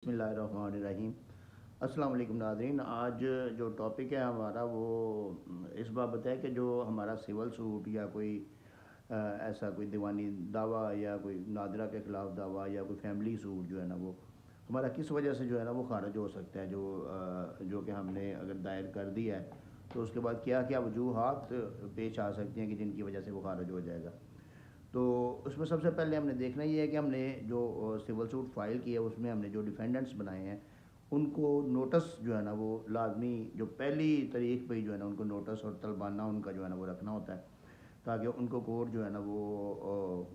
बिस्मिल्लाहिर्रहमानिर्रहीम। अस्सलाम वालेकुम नाज़रीन। आज जो टॉपिक है हमारा वो इस बाबत है कि जो हमारा सिविल सूट या कोई ऐसा कोई दीवानी दावा या कोई नादरा के ख़िलाफ़ दावा या कोई फैमिली सूट जो है ना वो हमारा किस वजह से जो है ना वो खारिज हो सकता है, जो कि हमने अगर दायर कर दिया है तो उसके बाद क्या क्या वजूहात पेश आ सकती हैं कि जिनकी वजह से वो खारिज हो जाएगा। तो उसमें सबसे पहले हमने देखना ये है कि हमने जो सिविल सूट फाइल किया है उसमें हमने जो डिफेंडेंट्स बनाए हैं उनको नोटिस जो है ना वो लाजमी जो पहली तारीख पे ही जो है ना उनको नोटिस और तलबाना उनका जो है ना वो रखना होता है, ताकि उनको कोर्ट जो है ना वो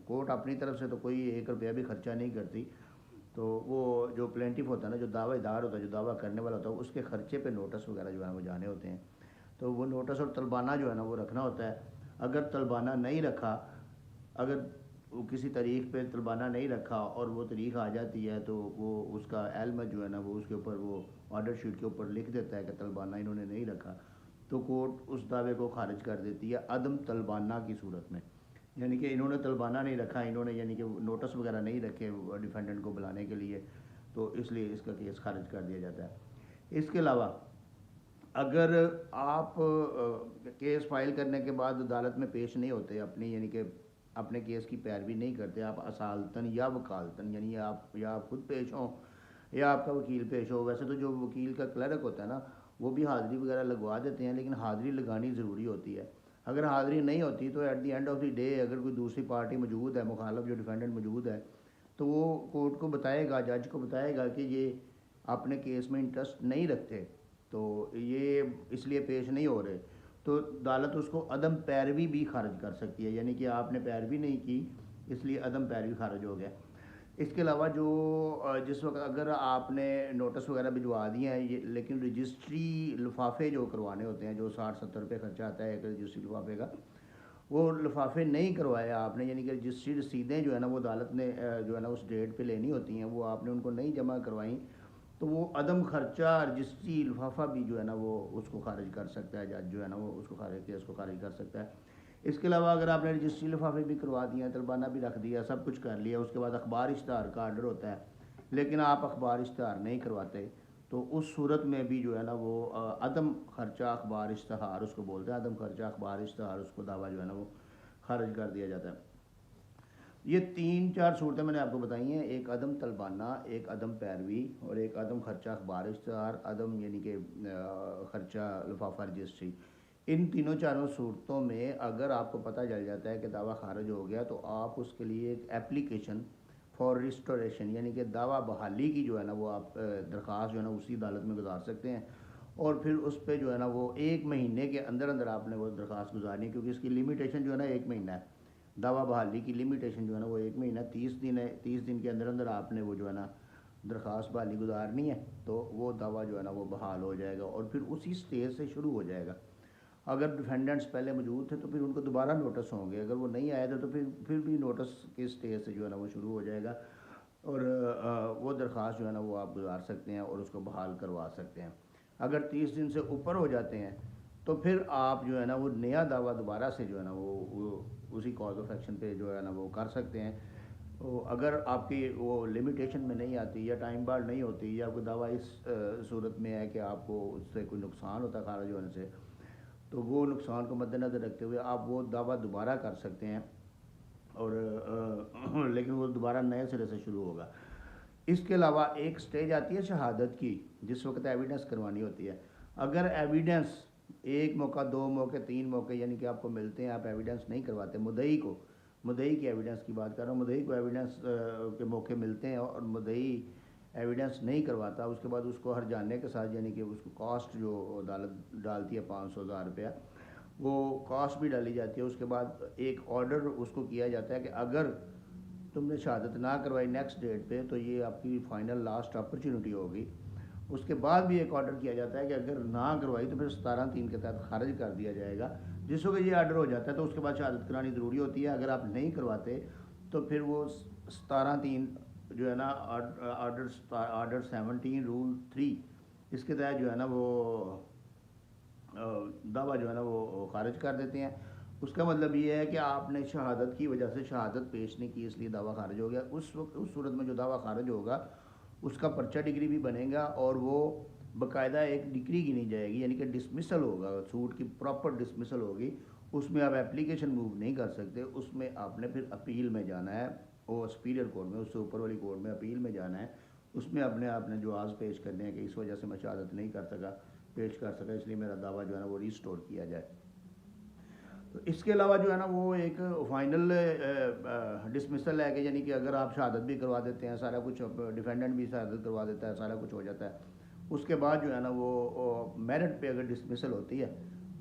कोर्ट अपनी तरफ से तो कोई 1 रुपया भी खर्चा नहीं करती। तो वो जो प्लेंटिफ होता है ना, जो दावेदार होता है, जो दावा करने वाला होता है, उसके खर्चे पे नोटिस वगैरह जो है वो जाने होते हैं। तो वो नोटिस और तलबाना जो है ना वो रखना होता है। अगर तलबाना नहीं रखा, अगर वो किसी तारीख पे तलबाना नहीं रखा और वो तारीख आ जाती है तो वो उसका एल्म जो है ना वो उसके ऊपर वो ऑर्डर शीट के ऊपर लिख देता है कि तलबाना इन्होंने नहीं रखा, तो कोर्ट उस दावे को खारिज कर देती है अदम तलबाना की सूरत में। यानी कि इन्होंने तलबाना नहीं रखा, इन्होंने यानी कि नोटिस वगैरह नहीं रखे डिफेंडेंट को बुलाने के लिए, तो इसलिए इसका केस खारिज कर दिया जाता है। इसके अलावा अगर आप केस फाइल करने के बाद अदालत में पेश नहीं होते, अपनी यानी कि अपने केस की पैरवी नहीं करते, आप असालतन या वकालतन यानी आप या आप खुद पेश हों या आपका वकील पेश हो। वैसे तो जो वकील का क्लर्क होता है ना वो भी हाज़िरी वगैरह लगवा देते हैं, लेकिन हाज़िरी लगानी ज़रूरी होती है। अगर हाज़िरी नहीं होती तो at the end of the day अगर कोई दूसरी पार्टी मौजूद है, मुखालफ जो डिफेंडेंट मौजूद है, तो वो कोर्ट को बताएगा, जज को बताएगा कि ये अपने केस में इंटरेस्ट नहीं रखते, तो ये इसलिए पेश नहीं हो रहे, तो अदालत उसको अदम पैरवी भी खारिज कर सकती है। यानी कि आपने पैरवी नहीं की इसलिए अदम पैरवी खारिज हो गया। इसके अलावा जो जिस वक्त अगर आपने नोटिस वगैरह भिजवा दिए हैं ये, लेकिन रजिस्ट्री लिफाफे जो करवाने होते हैं, जो 60-70 रुपये खर्चा आता है एक रजिस्ट्री लिफाफे का, वो लिफाफे नहीं करवाए आपने, यानी कि रजिस्ट्री रसीदें जो है ना वो अदालत ने जो है ना उस डेट पे लेनी होती हैं, वो आपने उनको नहीं जमा करवाई, तो वो अदम खर्चा रजिस्ट्री लिफाफा भी जो है ना वो उसको खारिज कर सकता है। जज जो है ना वो उसको खारिज केस को खारिज कर सकता है। इसके अलावा अगर आपने रजिस्ट्री लिफाफे भी करवा दिए, तलबाना भी रख दिया, सब कुछ कर लिया, उसके बाद अखबार इश्तहार का आर्डर होता है लेकिन आप अखबार इश्तहार नहीं करवाते, तो उस सूरत में भी जो है ना वो अदम खर्चा अखबार इश्तहार उसको बोलते हैं, अदम खर्चा अखबार इश्तहार उसको दावा जो है ना वो खारिज कर दिया जाता है। ये 3-4 सूरतें मैंने आपको बताई हैं, एक अदम तलबाना, एक अदम पैरवी और एक अदम खर्चा अखबार इश्तहार, अदम यानी कि खर्चा लिफाफा रजिस्ट्री। इन तीनों चारों सूरतों में अगर आपको पता चल जाता है कि दावा खारिज हो गया, तो आप उसके लिए एक एप्लीकेशन फॉर रिस्टोरेशन यानी कि दावा बहाली की जो है ना वो आप दरख्वास्त जो है ना उसी अदालत में गुजार सकते हैं, और फिर उस पर जो है ना वो 1 महीने के अंदर अंदर आपने वो दरख्वास्त गुजारनी है, क्योंकि इसकी लिमिटेशन जो है ना 1 महीना है। दावा बहाली की लिमिटेशन जो है ना वो 1 महीना 30 दिन है। 30 दिन के अंदर अंदर आपने वो जो है ना दरख्वास्त बहाली गुजारनी है, तो वो दावा जो है ना वो बहाल हो जाएगा और फिर उसी स्टेज से शुरू हो जाएगा। अगर डिफेंडेंट्स पहले मौजूद थे तो फिर उनको दोबारा नोटिस होंगे, अगर वो नहीं आए थे तो फिर भी नोटिस के स्टेज से जो है ना वो शुरू हो जाएगा, और वो दरख्वास्त जो है ना वो आप गुजार सकते हैं और उसको बहाल करवा सकते हैं। अगर 30 दिन से ऊपर हो जाते हैं तो फिर आप जो है ना वो नया दावा दोबारा से जो है ना वो उसी कॉज ऑफ एक्शन पे जो है ना वो कर सकते हैं। तो अगर आपकी वो लिमिटेशन में नहीं आती या टाइम बार नहीं होती या कोई दावा इस सूरत में है कि आपको उससे कोई नुकसान होता है खारिज होने से, तो वो नुकसान को मद्देनज़र रखते हुए आप वो दावा दोबारा कर सकते हैं, और लेकिन वो दोबारा नए सिरे से शुरू होगा। इसके अलावा एक स्टेज आती है शहादत की, जिस वक्त एविडेंस करवानी होती है। अगर एविडेंस एक मौका, दो मौके, 3 मौके यानी कि आपको मिलते हैं, आप एविडेंस नहीं करवाते, मुद्दई की एविडेंस की बात कर रहा हूँ, मुद्दई को एविडेंस के मौके मिलते हैं और मुद्दई एविडेंस नहीं करवाता, उसके बाद उसको हर जाने के साथ यानी कि उसको कॉस्ट जो अदालत डालती है 500,000 रुपया, वो कॉस्ट भी डाली जाती है। उसके बाद एक ऑर्डर उसको किया जाता है कि अगर तुमने शहादत ना करवाई नेक्स्ट डेट पे तो ये आपकी फ़ाइनल लास्ट अपॉर्चुनिटी होगी। उसके बाद भी एक ऑर्डर किया जाता है कि अगर ना करवाई तो फिर 17(3) के तहत खारिज कर दिया जाएगा। जिस वक्त ये ऑर्डर हो जाता है तो उसके बाद शहादत करानी ज़रूरी होती है। अगर आप नहीं करवाते तो फिर वो 17(3) जो है ना ऑर्डर 17 रूल 3 इसके तहत जो है ना वो दावा जो है ना वो खारिज कर देते हैं। उसका मतलब ये है कि आपने शहादत की वजह से शहादत पेश नहीं की, इसलिए दावा खारिज हो गया। उस वक्त उस सूरत में जो दावा खारिज होगा اس کا پرچہ ڈگری بھی بنے گا اور وہ باقاعدہ ایک ڈگری گنی جائے گی، یعنی کہ ڈسمسل ہوگا، سوٹ کی پراپر ڈسمسل ہوگی، اس میں آپ اپلیکیشن موو نہیں کر سکتے، اس میں آپ نے پھر اپیل میں جانا ہے، وہ سپیریئر کورٹ میں، اس سے اوپر والی کورٹ میں اپیل میں جانا ہے، اس میں اپنے آپ نے جواز پیش کرنے ہیں کہ اس وجہ سے میں شہادت نہیں کر سکا، پیش کر سکا، اس لیے میرا دعویٰ جو ہے نا وہ ریسٹور کیا جائے۔ تو اس کے علاوہ جو ہے نا وہ ایک فائنل ڈسمسل ہے کہ یعنی کہ اگر آپ شہادت بھی کروا دیتے ہیں، سارا کچھ ڈیفینڈنٹ بھی شہادت کروا دیتا ہے، سارا کچھ ہو جاتا ہے، اس کے بعد جو ہے نا وہ میرٹ پہ اگر ڈسمسل ہوتی ہے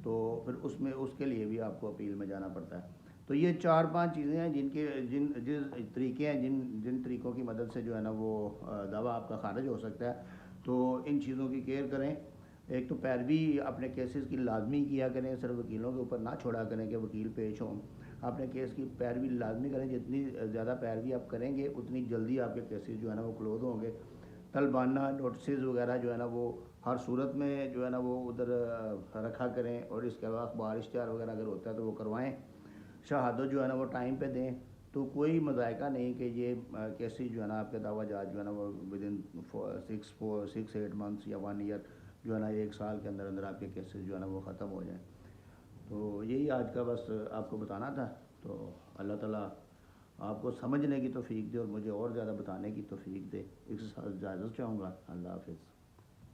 تو پھر اس میں اس کے لیے بھی آپ کو اپیل میں جانا پڑتا ہے۔ تو یہ 4-5 چیزیں ہیں جن طریقے ہیں جن طریقوں کی مدد سے جو ہے نا وہ دعویٰ آپ کا خارج ہو سکتا ہے۔ تو ان چیزوں کی کیئر کریں۔ ایک تو پیروی اپنے کیسز کی لازمی کیا کریں، صرف وکیلوں کے اوپر نہ چھوڑا کریں کہ وکیل پیش ہوں، اپنے کیس کی پیروی لازمی کریں، جتنی زیادہ پیروی آپ کریں گے اتنی جلدی آپ کے کیسز جو ہے نا وہ کلوز ہوں گے۔ طلبانہ نوٹسز وغیرہ جو ہے نا وہ ہر صورت میں جو ہے نا وہ ادھر رکھا کریں، اور اس کے علاوہ اخبار اشتہار وغیرہ اگر ہوتا ہے تو وہ کروائیں۔ شہادت جو ہے نا وہ ٹائم پہ دیں، تو کوئی مذائقہ نہیں کہ یہ کیسز جو ہے نا آپ کے دعویٰ جات جو ہے نا وہ ودن 6-8 منتھس یا 1 ایئر جو ہے نا 1 سال کے اندر اندر آپ کے کیسز جو ہے نا وہ ختم ہو جائیں۔ تو یہی آج کا بس آپ کو بتانا تھا۔ تو اللہ تعالیٰ آپ کو سمجھنے کی توفیق دے اور مجھے اور زیادہ بتانے کی توفیق دے۔ اس کے ساتھ اجازت چاہوں گا۔ اللہ حافظ۔